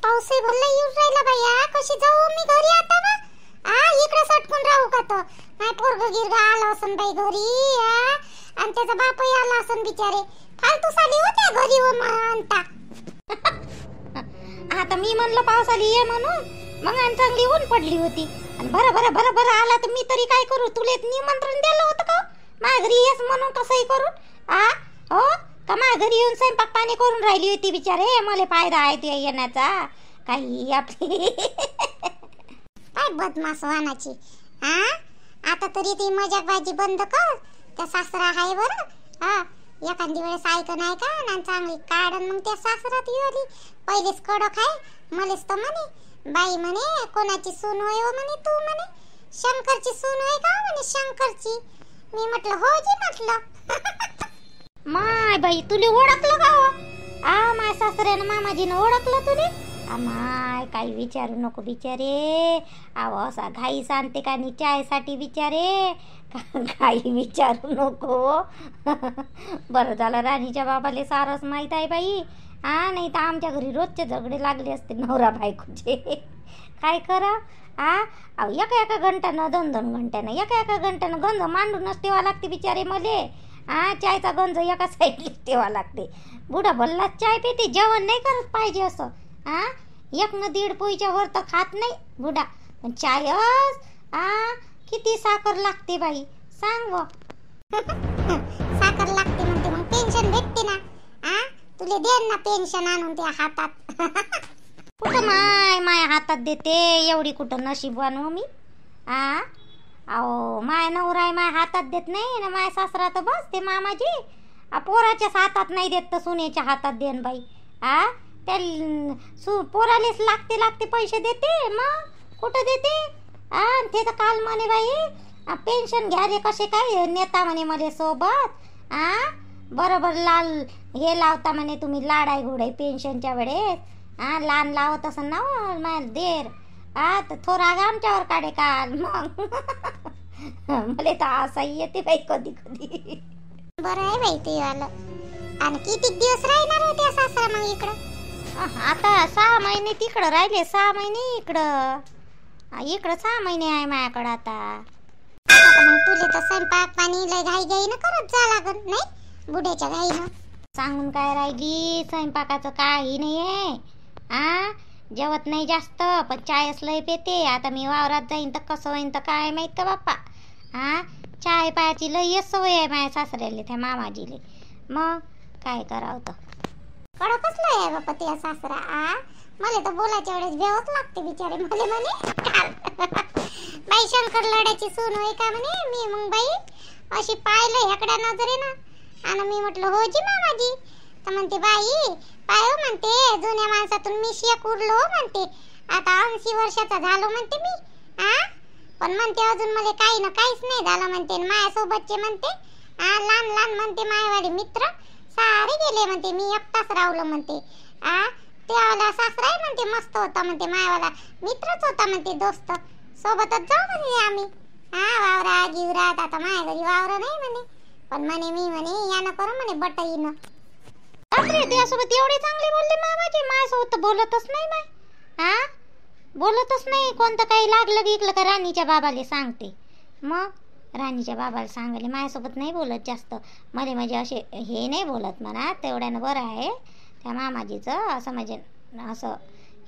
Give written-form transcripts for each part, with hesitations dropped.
पाऊसही भल्ला येऊन राहिला बाया. कशी जाऊ मी घरी आता बा? इकडे सटकून राहू का? तर माय पोरग गिरगा आला असन बाई घरी. आणि त्याचा बापही आला असन बिचारे. फालतू साली होत्या घरी हो म्हणता. आता मी म्हणलं पावसाली ये म्हणून, मग आणि चांगली ऊन पडली होती. आणि बरं आला तर मी तरी काय करू? तुले निमंत्रण दिलं होतं का माझ्या घरी येस म्हणून? कसंही करून हो का माझ्या घरी येऊन स्वयंपाक पाणी करून राहिली होती बिचारे. मला फायदा आहे ते येण्याचा काही आपली. काय बदमाश वानाची. आता तरी ती मजाकबाजी बंद कर. त्या सासरा आहे बरं. एखादी वेळेस ऐक नाही का ना चांगली काढन मग त्या सासरात येली. पहिलेच कडक आहे. मलेच तर म्हणे बाई म्हणे कोणाची सून होय हो म्हणे तू म्हणे. शंकरची सून होय का म्हणे शंकरची. मी म्हटलं हो जी म्हटलं. माय बाई तुले ओळखलं का हो? माय सासऱ्यानं मामाजीनं ओळखलं तुले? माय काही विचारू नको बिचारे. असा घाई सांगते का नी चायसाठी बिचारे. काही विचारू नको. बरं झालं राणीच्या बाबाले सारच माहीत आहे बाई. नाही तर आमच्या घरी रोजचे झगडे लागले असते नवरा बायकोचे. काय करा एका घंट्यानं 2 घंट्यानं एका घंट्यानं गंज मांडूनच ठेवा लागते बिचारे मले. चायचा गंज एका साईडला ठेवा लागते. बुडा भल्ला चाय पिते. जेवण नाही करत पाहिजे असं. 1-1.5 पोईच्या वर तर खात नाही बुडा. पण चायच किती साखर लागते बाई सांग व. साखर लागते म्हणते मग पेन्शन भेटते ना. तुले देन ना पेन्शन आणून त्या हातात. कुठं माय हातात देते एवढी कुठं नशीबवान हो मी. अहो माय नवरा आहे माय हातात देत नाही ना. माय सासरा तर बस ते मामाजी पोराच्याच हातात नाही देत तर सुनेच्या हातात देन बाई. त्या पोरालेच लागते पैसे देते. मग कुठं देते? ते तर काल म्हणे बाई पेन्शन घ्या रे कसे काय नेता म्हणे मला सोबत. बरोबर लाल हे लावता म्हणे तुम्ही लाडाई घोडाई पेन्शनच्या वेळेस. लहान लावत असं ना माझ्या देर. तर थोडा आमच्यावर काढे काल. मग मला तर असं येते बाई कधी. बरं आहे बाई ते आलं. आणि किती दिवस राहणार आहे त्या सासरा मग इकडं? आता 6 महिने तिकडं राहिले. 6 महिने इकडं 6 महिने आहे माझ्याकडं आता. मग तुले तर स्वयंपाक पाणी लय घाई न करत जा लागल नाही बुड्याच्या घाईनं. सांगून काय राहिली स्वयंपाकाचं काही नाही आहे. जेवत नाही जास्त पण चायच लय पेते. आता मी वावरात जाईन तर कसं होईन तर काय माहित का बाप्पा. चाय पायाची लय सवय आहे माझ्या सासऱ्याला त्या मामाजीले. मग काय करावं तर कडकच लय आहे बाप्पा त्या सासरा. मला तर बोलायच्या वेळेस भेवच लागते बिचारे. मला म्हणे बाई शंकर लढ्याची सून होय का म्हणे. मी मग बाई अशी पाहिलं ह्याकड्या नजरेनं. आणि मी म्हटलं हो जी मामाजी. तर म्हणते बाई पाय म्हणते जुन्या माणसातून मी शेक उरलो म्हणते. आता 80 वर्षाचा झालो म्हणते मी. पण म्हणते अजून मला काही ना काहीच नाही झालं म्हणते. माझ्यासोबतचे म्हणते लहान म्हणते मायवाडी मित्र सारे गेले म्हणते. मी एकटाच राहलो म्हणते. त्यावाला सासरा आहे म्हणते मस्त होता म्हणते. मायवाला मित्रच होता म्हणते दोस्त. सोबतच जाऊ म्हणे आम्ही वावरा गिवरात. आता माझ्या घरी वावर नाही म्हणे. पण म्हणे मी म्हणे यानं करू म्हणे बटाईनं. बापरे त्यासोबत एवढे चांगले बोलले मामाजी. माझ्यासोबत बोलतच नाही माय. बोलतच नाही. कोणतं काही लागलं गिकलं का राणीच्या बाबाले सांगते. मग राणीच्या बाबाला सांगले माझ्यासोबत नाही बोलत जास्त. मध्ये म्हणजे असे हे नाही बोलत म्हणा. तेवढ्यानं बरं आहे त्या मामाजीचं. असं म्हणजे असं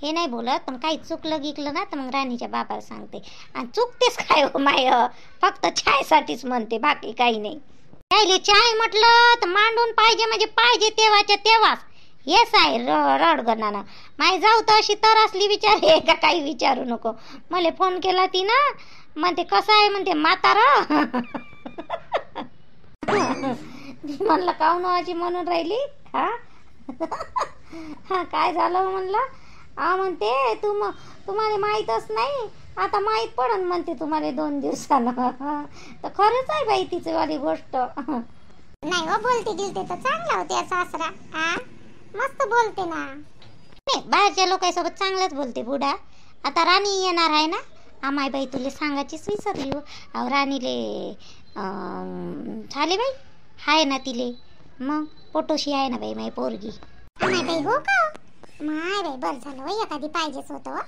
हे नाही बोलत. पण काही चुकलं गिकलं ना तर मग राणीच्या बाबाला सांगते. आणि चुकतेच काय हो माय. फक्त चायसाठीच म्हणते बाकी काही नाही. त्याले चाय म्हटलं तर मांडून पाहिजे म्हणजे पाहिजे तेव्हाच्या तेव्हाच. येस आहे रडगणानं. माय जाऊ तर अशी तर असली विचार हे का काही विचारू नको. मला फोन केला ती ना म्हणते कसं आहे म्हणते म्हातारा. म्हणलं काऊन आजी म्हणून राहिली. काय झालं म्हणलं. म्हणते तुम्हाला माहीतच नाही आता माहीत पडन म्हणते तुम्हाला 2 दिवसानं. तर खरंच आहे बाई तिची वाली गोष्ट. नाही हो बोलते गिलते तर चांगला होते सासरा. मस्त बोलते ना. नाही बाहेरच्या लोकांसोबत चांगलंच बोलते बुडा. आता राणी येणार आहे ना. माय बाई तुला सांगायचीच विसरली हो. अहो राणीले झाले बाई हाय ना तिले. मग पोटोशी आहे ना बाई माई पोरगी. माय बाई हो का माय बाई बरं झालं हो, एखादी पाहिजेच होतं हो.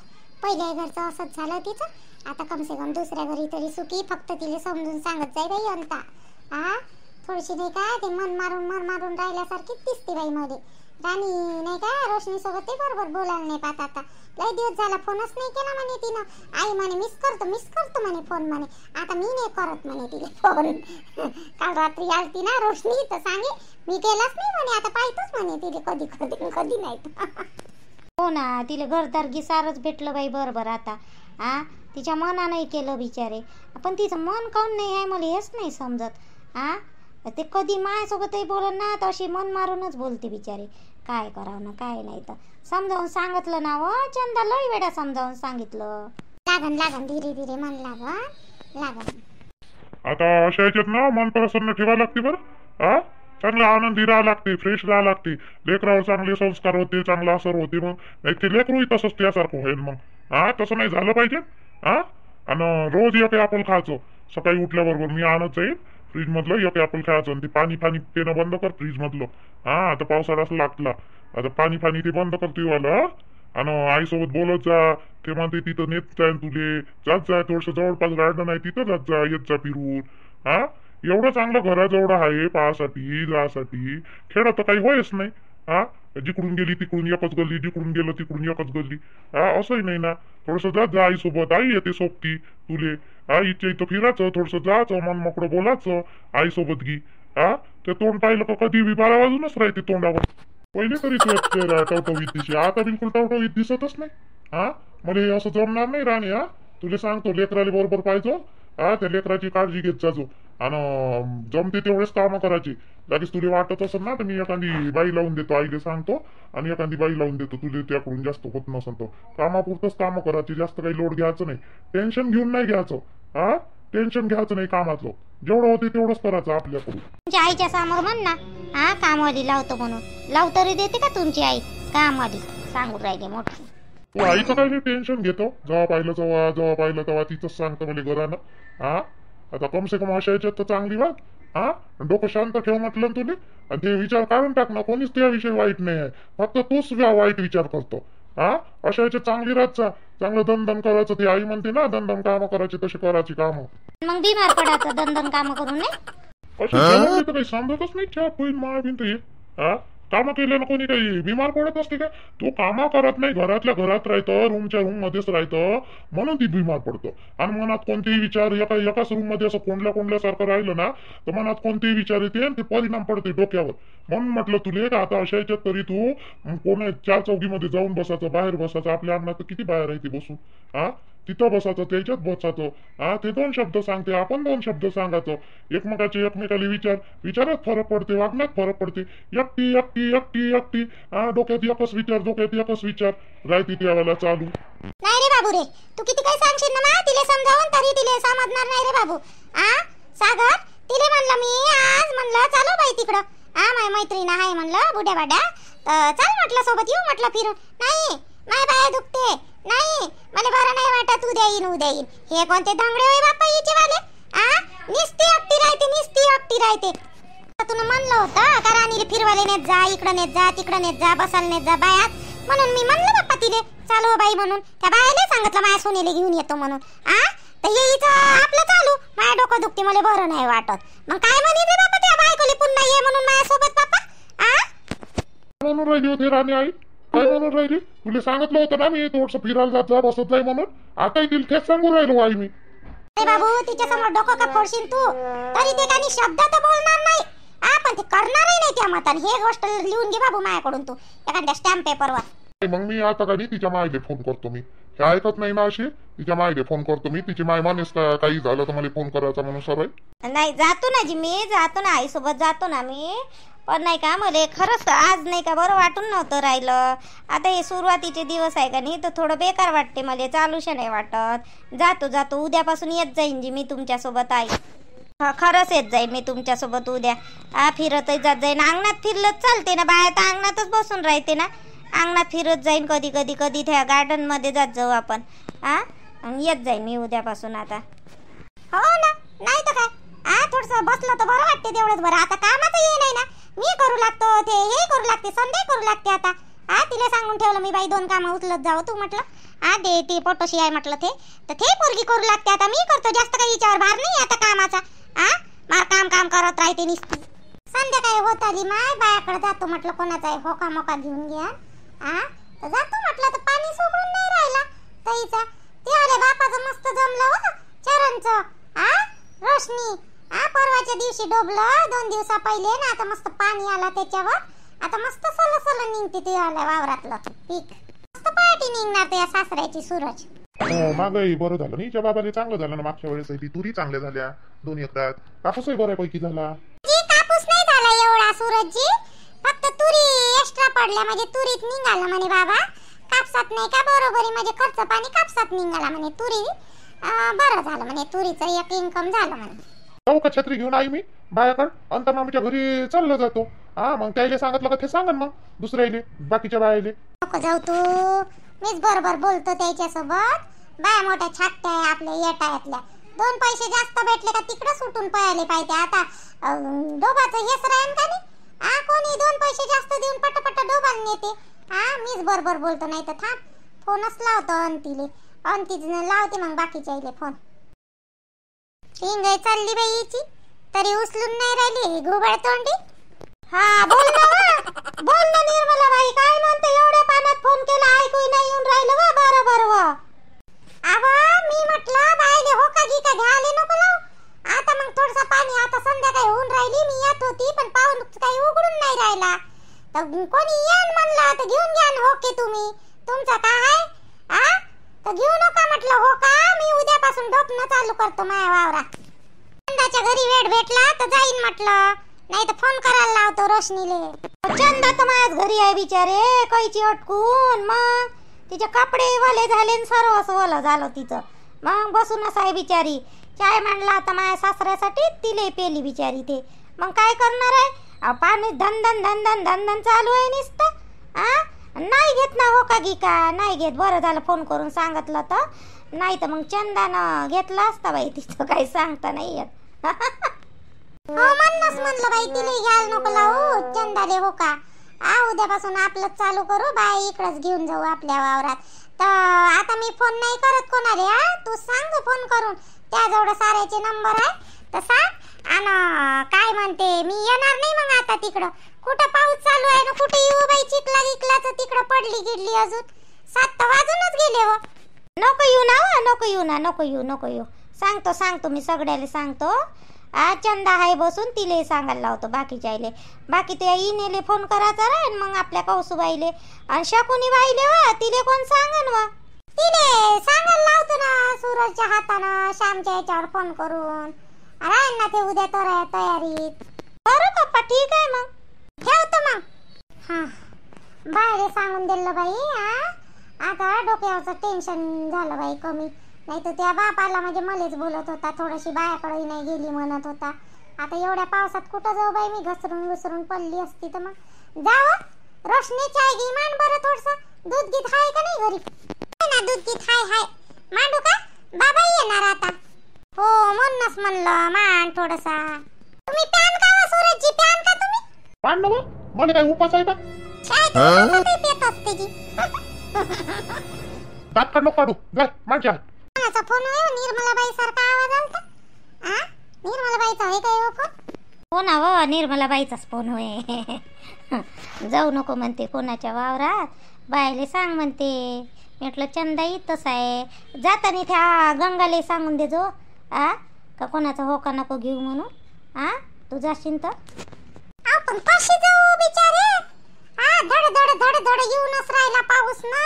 पहिल्या घरचं असंच झालं तिचं. आता कमसे कम दुसऱ्या घरी तरी सुखी. फक्त तिला समजून सांगत जाय बाई अंता. हा थोडीशी नाही का ते मन मारून राहिल्यासारखीच दिसते बाई मध्ये. राणी नाही का रोशनी सोबत ते बरोबर बोलायला नाही पाहत आता. लय दिवस झाला फोनच नाही केला म्हणे तिनं. आई म्हणे मिस करतो म्हणे फोन म्हणे. आता मी नाही करत म्हणे तिला फोन. काल रात्री आलती ना रोशनी तर सांगे मी केलाच नाही म्हणे. आता पाहतोच म्हणे तिला कधी नाही. हो ना, तिला घरदारगी सारच भेटलं बाई बरोबर आता. हा तिच्या मनाने केलं बिचारे. पण तिचं मन काऊन नाही आहे मला हेच नाही समजत. हा ते कधी माझ्यासोबतही बोलत ना तर अशी मन मारूनच बोलते बिचारे. काय करावं ना काय नाही तर समजावून सांगितलं ना व चंदा लई वेळा समजावून सांगितलं. लागन धीरे मन लागन. आता अशा याच्यात ना मन प्रसन्न ठेवायला लागते बरं. हा चांगलं आनंदी राहा लागते, फ्रेश राहा लागते. लेकरावर चांगले संस्कार होते, चांगला असर होते. मग नाही ते लेकरूही तसंच त्यासारखं होईल मग. हा तसं नाही झालं पाहिजे. हा आणि रोज एक ॲपल खायचं. सकाळी उठल्याबरोबर मी आणत जाईल फ्रीज मधलं एक ॲपल खायचं. आणि ते पाणी पिणं बंद कर फ्रीज मधलं. हा आता पावसाळा असं लागला आता पाणी ते बंद करते वाला. आणि आईसोबत बोलत जा. ते म्हणते तिथं नेत जाय तुले. जात जाय थोडस जवळपास गार्डन आहे तिथं जात जा येत जा फिरून. हा एवढं चांगलं घराजवळ आहे पाहासाठी जासाठी. खेळ तर काही होयच नाही. हा जिकडून गेली तिकडून एकच गल्ली, जिकडून गेलं तिकडून एकच गल्ली. हा असंही नाही ना. थोडस जात जा आईसोबत. आई येते सोबती तुले. हा इच्छा इथं फिरायचं थोडस जायचं मन मोकळं बोलायचं आईसोबत गी. हा ते तोंड पाहिलं का कधी बी 12 वाजूनच राहते तोंडावर. पहिले तरी टवटवीत दिसे, आता बिलकुल टवटवीत दिसतच नाही. हा मला असं जमणार नाही राणी. हा तुला सांगतो लेकराला बरोबर पाहिजे. हा त्या लेकराची काळजी घेत जाजो. आणि जमते तेवढेच कामं करायची. लगेच तुला वाटत असेल ना तर मी एखादी बाई लावून देतो आईला सांगतो. आणि एखादी बाई लावून देतो तुझे त्याकडून जास्त होत नसेल तर. कामापुरतच कामं करायची, जास्त काही लोड घ्यायचं नाही. टेन्शन घेऊन नाही घ्यायचं. हा टेन्शन घ्यायचं नाही कामाचं. जेवढं होते तेवढंच करायचं आपल्याकडून. तुमच्या आईच्या समोर म्हण ना हा कामवाली लावतो म्हणून. लाव तरी देते का तुमची आई कामवाली? सांगू राहिले मोठी. तू आईचं काही टेन्शन घेतो. जेव्हा पाहिलं तेव्हा तिथंच सांगतो मला घरानं. हा आता कमसे कम अशा याच्यात तर चांगली वाट. हा डोकं शांत ठेव म्हटलं तुले. आणि ते विचार काढून टाक ना. कोणीच त्याविषयी वाईट नाही आहे. फक्त तूच वाईट विचार करतो. हा अशा याच्यात चांगली राहत जा. चांगलं दणदण करायचं. ती आई म्हणते ना दणदण कामं करायची तशी करायची कामं. मग बिमार पडायचं दणदण कामं करून नाही. अशी जेवण तर काही समजतच नाही. चहा पोईन मा बिन हे. हा कामं केल्यानं कोणी काही बिमार पडत असते का? तो कामा करत नाही, घरातल्या घरात राहतं, रूमच्या रूम मध्येच राहतं, म्हणून ती बिमार पडतो. आणि मनात कोणतेही विचार एकाच रूम मध्ये असं कोंडल्यासारखं राहिलं ना तर मनात कोणतेही विचार येते आणि ते परिणाम पडते डोक्यावर. म्हणून म्हटलं तुले का आता अशा याच्यात तरी तू कोणा 4 चौकीमध्ये जाऊन बसायचं, बाहेर बसायचं. आपल्या अंगणात किती बाहेर आहे ते बसून. हा तिथं बसायचं, त्याच्यात बसायचं. हा ते 2 शब्द सांगते, आपण 2 शब्द सांगायचं. एकमेकाला विचारात फरक पडते, वागण्यात फरक पडते. एकटी डोक्यात एकच विचार राहते त्यावेळेला चालू. नाही रे बाबू रे, तू किती काही सांगशील ना तिला समजावून तरी तिला समजणार नाही रे बाबू. सागर तिला म्हणलं मी आज म्हणलं चालू बाई तिकडं. माझ्या मैत्रीण आहे म्हणलं बुड्या बाड्या. चाल म्हटलं सोबत येऊ म्हटलं फिरून. नाही माय बाया दुखते. नाही मला बरं नाही वाटत. उद्या येईन. हे कोणते दांगडे होय बाप्पा हिचे वाले. निस्ती एकटी राहते. तुला म्हणलं होतं का राणीला फिरवाले नेत जा, इकडं नेत जा, तिकडं नेत जा, बसायला नेत जा बायात. म्हणून मी म्हणलं बाप्पा तिले चालू बाई म्हणून. त्या बायाला सांगितलं माझ्या सोनेला घेऊन येतो म्हणून. तर येईचं आपलं चालू. माझ्या डोकं दुखते मला बरं नाही वाटत. मग काय म्हणे रे बाप्पा त्या बायकोले पुन्हा ये म्हणून माझ्यासोबत बाप्पा. म्हणून राहिली होती राणी आई. काय म्हणून राहिली? तुला सांगितलं होतं ना मी थोडस फिरायला जात जा बसत जाई म्हणून. आता तिला तेच सांगून राहिलो आई मी. बाबू तिच्या समोर डोकं का फोडशील तू? तरी ते काही शब्द तर बोलणार नाही. पण ते करणारही नाही त्या मताने. हे गोष्ट लिहून घे बाबू माझ्याकडून तू एखाद्या स्टॅम्प पेपरवर. मग मी आता काही तिच्या मायले फोन करतो. मी हे ऐकत नाही ना अशी. तिच्या मायले फोन करतो मी. तिची माय मानेस काही झालं तर मला फोन करायचा म्हणून सर. नाही जातो ना जी मी जातो ना आईसोबत जातो ना मी. पण नाही का मला खरंच आज नाही का बरं वाटून नव्हतं राहिलं. आता हे सुरुवातीचे दिवस आहे का नाही तर थोडं बेकार वाटते मला. चालूशा नाही वाटत. जातो उद्यापासून येत जाईन जी मी तुमच्यासोबत आई. खरंच येत जाईन मी तुमच्यासोबत उद्या. फिरतही जात जाईन. अंगणात फिरलं चालते ना. बाहेर तर अंगणातच बसून राहते ना. अंगणात फिरत जाईन कधी त्या गार्डन मध्ये जात जाऊ आपण. येत जाईन मी उद्यापासून आता. हो ना नाही तर काय. थोडस बसलं तर बरं वाटते तेवढंच बरं. आता कामाचं ये नाही ना. मी करू लागतो ते हे करू लागते संध्या करू लागते आता. तिला सांगून ठेवलं मी बाई 2 कामं उचलत जावं तू म्हटलं दे ती पोटोशी आहे म्हटलं ते पोरगी करू लागते आता मी करतो जास्त काही हिच्यावर भार नाही आता कामाचा मार काम करत राहते नुसती संध्याकाळी होत आली माय बायाकडे जातो म्हटलं कोणाचा होका मोका घेऊन घ्या तर जातो म्हटलं तर पाणी सोडून नाही राहिला ताईचा ते आले बापाचं मस्त जमलं हो चरणचं रोशनी परवाच्या दिवशी डोबलं 2 दिवसा पहिले ना आता मस्त पाणी आला त्याच्यावर आता मस्त सल निघते ते आल्या वावरातलं पीक मस्त पार्टी निघणार त्या सासऱ्याची सूरज हो मागही बरं झालं नाही हिच्या बाबाला चांगलं झालं ना मागच्या वेळेस ती तुरी चांगल्या झाल्या 2 एकरात कापूसही बऱ्यापैकी झाला कापूस नाही झाला एवढा सूरजजी फक्त तुरी एक्स्ट्रा पडल्या म्हणजे तुरीत निघाला म्हणे बाबा कापसात नाही का बरोबरी म्हणजे खर्च पाणी कापसात निघाला म्हणे तुरी बरं झालं म्हणे तुरीचं एक इन्कम झालं म्हणे जाऊ का छत्री घेऊन आई मी बायाकड अंतरमामीच्या घरी चाललो जातो मग त्याला सांगितलं का ते सांगन मग दुसऱ्याले बाकीच्या बायाले नको जाऊ तू मीच बरोबर बोलतो त्याच्यासोबत बाया मोठ्या छाटत्या आहे आपल्या येटायातल्या 2 पैसे जास्त भेटले का तिकडे सुटून पळाले पाहिजे आता डोबाचं हेच राहीन का नाही कोणी 2 पैसे जास्त देऊन पटपट डोबाला नेते मीच बरोबर बोलतो नाही तर थांब फोनच लावतो अंतीने लावते मग बाकीच्या इले फोन चालली बाई हिची तरी उचलून नाही राहिली घुबड तोंडी बोल ना निर्मला बाई काय म्हणते एवढ्या पाण्यात फोन केला ऐकू नाही येऊन राहिलं वा बरोबर मी म्हटलं बाईले हो का घे का घ्याले नको लाव आता मग थोडसा पाणी आता संध्याकाळी होऊन राहिली मी येत होती पण पाऊस काही उघडून नाही राहिला तर कोणी येण म्हणला तर घेऊन घ्या हो की तुम्ही तुमचा काय आहे तर घेऊ नका म्हटलं हो का मी उद्यापासून ढोपणं चालू करतो माझ्या वावरात चंदाच्या घरी वेळ भेटला तर जाईन म्हटलं नाही तर फोन करायला लावतो रोशनीले चंदा तर माझ्याच घरी आहे बिचारे कैची अटकून मग तिचे कपडे वाले झाले सर्वच ओलं झालं तिचं मग बसूनच आहे बिचारी चाय मांडला आता माझ्या सासऱ्यासाठी तिले पेली बिचारी ते मग काय करणार आहे पाणी धन चालू आहे नुसतं नाही घेत ना हो का गी का नाही घेत बरं झालं फोन करून सांगितलं तर नाही तर मग चंदानं घेतलं असतं बाई तिथं काही सांगता नाही येत म्हणलं बाई तिला घ्यायला नको लावू चंदाले हो का उद्यापासून आपलं चालू करू बाई इकडंच घेऊन जाऊ आपल्या वावरात तर आता मी फोन नाही करत कोणाले तू सांग फोन करून त्याजवळ साऱ्याचे नंबर आहे तर सांग आणि काय म्हणते मी येणार नाही मग आता तिकडं कुठं पाऊस चालू आहे ना कुठे येऊ बाई चिखला गिकलाचं तिकडं पडली गिडली अजून 7 वाजूनच गेले हो नको येऊ सांगतो मी सगळ्याला सांगतो चंदा हाय बसून तिले सांगायला लावतो बाकीच्या आईले बाकी ते इनेले फोन करायचा राहील मग आपल्या कौसुबाईले आणि शकुनी बाईले वा तिले कोण सांगन वा तिले सांगायला लावतो ना सूरजच्या हातानं श्यामच्या याच्यावर फोन करून राहील ना ते उद्या तयारीत बरं पप्पा ठीक आहे मग ठेवतो मग बाहेर सांगून दिलं बाई आता डोक्यावरचं टेन्शन झालं बाई कमी नाही तर त्या बापाला म्हणजे मलेच बोलत होता थोडीशी बायाकडे नाही गेली म्हणत होता आता एवढ्या पावसात कुठं जाऊ बाई मी घसरून पडली असती तर मग जाऊ रोशनी चाय घे मांड बरं थोडस दूध गीत हाय का नाही घरी ना दूध गीत हाय मांडू का बाबा येणार आता हो म्हणूनच म्हणलं मांड थोडसा तुम्ही पॅन का सूरजजी पॅन का तुम्ही पांड ना मला काय उपास आहे का चाय तर पेत असते जी दात काढ काढू जा मांडच्या कोणाचा फोन आहे निर्मलाबाई सारखा आवाज आलता निर्मलाबाईचा आहे काय फोन हो ना व निर्मलाबाईचाच फोन होय जाऊ नको म्हणते कोणाच्या वावरात बायले सांग म्हणते म्हटलं चंदा इथंच आहे जाताना त्या गंगाले सांगून देजो का कोणाचा हो का नको घेऊ म्हणून तू जाशील तर आपण कशी जाऊ बिचारे धड येऊनच राहिला पाऊस ना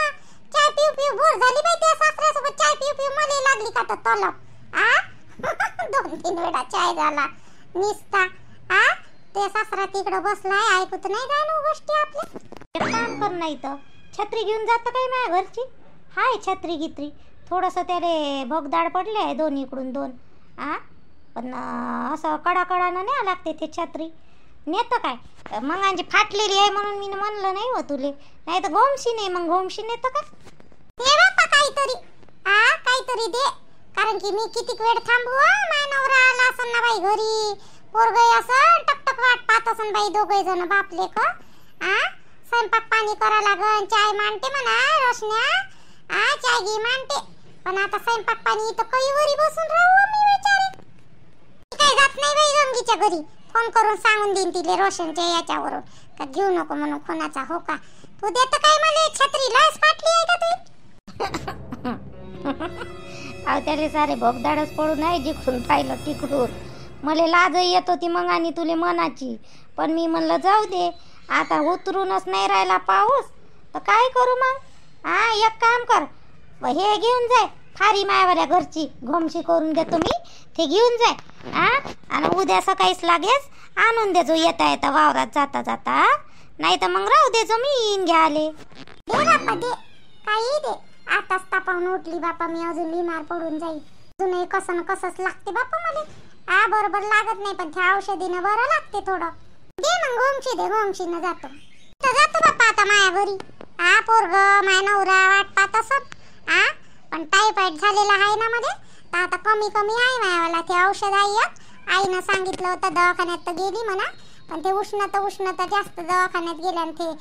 चाय पिऊ बोर झाली बाई त्या सासऱ्यासोबत चाय पिऊ मला लागली का तर तलब 2-3 वेळा चाय झाला निस्ता ते सासरा तिकडे बसलाय ऐकत नाही काय ना गोष्टी आपल्या काम कर नाही तर छत्री घेऊन जातं काही माझ्या घरची हाय छत्री गित्री थोडंसं त्याले भोगदाड पडले आहे 2 इकडून 2 पण असं कडाकडानं न्या लागते ते छत्री नेतं काय मग फाटलेली आहे म्हणून मी म्हणलं नाही हो तुले नाही तर गोमशी नाही मग गोमशी नेतं का दे बापा काहीतरी दे कारण की मी किती वेळ थांबू माझा नवरा आला असं ना बाई घरी पोरगई असं टकटक वाट पाहत असन बाई दोघे जण बापले का स्वयंपाक पाणी करा लागन, चाय मांडते म्हणा रोशन्या, चाय घे मांडते. पण आता स्वयंपाक पाणी इथं कईवरी बसून राहू मी विचारे. काही जात नाही बाई गंगीच्या घरी. फोन करून सांगून देईन तिले रोशनच्या याच्यावरून का घेऊ नको म्हणून कोणाचा. हो का तू देत काय मला छत्री लस फाटली आहे का तू? अहो त्याले सारे भोगदाडच पडून नाही जिकडून पाहिलं तिकडून. मला लाज येत होती मग आणि तुले मनाची. पण मी म्हणलं जाऊ दे आता उतरूनच नाही राहिला पाऊस तर काय करू मग. एक काम कर हे घेऊन जाय फारी मायावाल्या घरची घोमशी करून देतो मी. ते घेऊन जाय आणि उद्या सकाळीच लागेच आणून देजो येता येता वावरात जाता जाता. नाही तर मग राहू देजो मी येईन घ्याले. दे बापा दे काही दे. आताच तापावून उठली बापा मी अजून बिमार पडून जाईल. अजूनही कसं कसंच लागते बापा मला. बरोबर लागत नाही पण त्या औषधीनं बरं लागते थोडं. दे मग घोमशी दे घोमशीनं जातो. जातो बापा आता माया घरी. पोरग माया नवरा वाट पाहत असत. पण टायफॉइड झालेला आहे ना मध्ये तर आता कमी कमी आहे मायावाला. ते औषध आहे आईनं सांगितलं होतं दवाखान्यात तर गेली म्हणा. पण ते उष्णता जास्त दवाखान्यात गेल्याने ते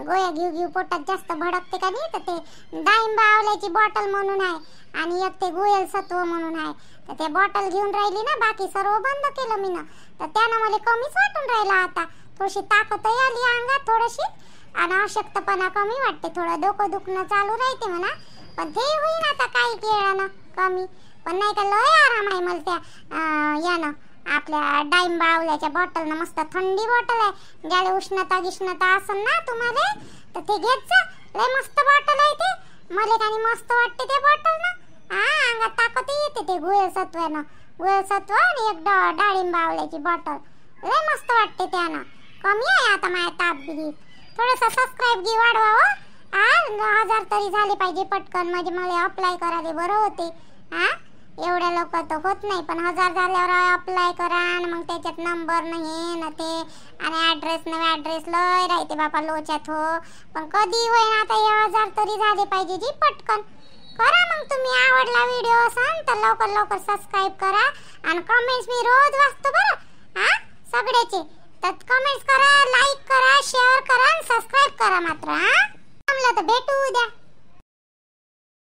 गोळ्या घेऊ पोटात जास्त भडकते का नाही. तर ते डाळिंब आवल्याची बॉटल म्हणून आहे आणि एक ते गुयल सत्व म्हणून आहे. तर ते बॉटल घेऊन राहिली ना बाकी सर्व बंद केलं मी ना. तर त्यानं मला कमीच वाटून राहिला आता. थोडीशी ताकदही आली अंगात थोडीशी आणि अशक्तपणा कमी वाटते. थोडं डोकं दुखणं चालू राहते म्हणा. पण ते होईन आता काही केळानं कमी. पण नाही का लय आराम आहे मला त्या यानं आपल्या डाळिंब आवल्याच्या बॉटलनं. मस्त थंडी बॉटल आहे. ज्याला उष्णता असेल ना तुम्हाला तर ते घेत जा. लय मस्त बॉटल आहे ते. मला काही मस्त वाटते ते बॉटल ना. अंगात ताकद येते ते गुळ सत्व आणि एक डाळिंब आवल्याची बॉटल लय मस्त वाटते त्यानं. कमी आहे आता माझ्या ताप बी. थोडंसं सबस्क्राईब घे वाढवा. 1000 तरी झाले पाहिजे पटकन म्हणजे मला अप्लाय करायला बरं होते. एवढ्या लवकर तर होत नाही पण 1000 झाल्यावर अप्लाय करा आणि मग त्याच्यात नंबर नाही ना ते आणि ॲड्रेस नवे ॲड्रेस लय राहते बापा लोच्यात. हो पण कधी होईन आता 1000 तरी झाले पाहिजे जी पटकन करा. मग तुम्ही आवडला व्हिडिओ असेल तर लवकर सबस्क्राईब करा आणि कमेंट्स मी रोज वाचतो बरं सगळ्याचे. तर कमेंट्स करा, लाईक करा, शेअर करा आणि सबस्क्राईब करा मात्र. जमलं तर भेटू उद्या.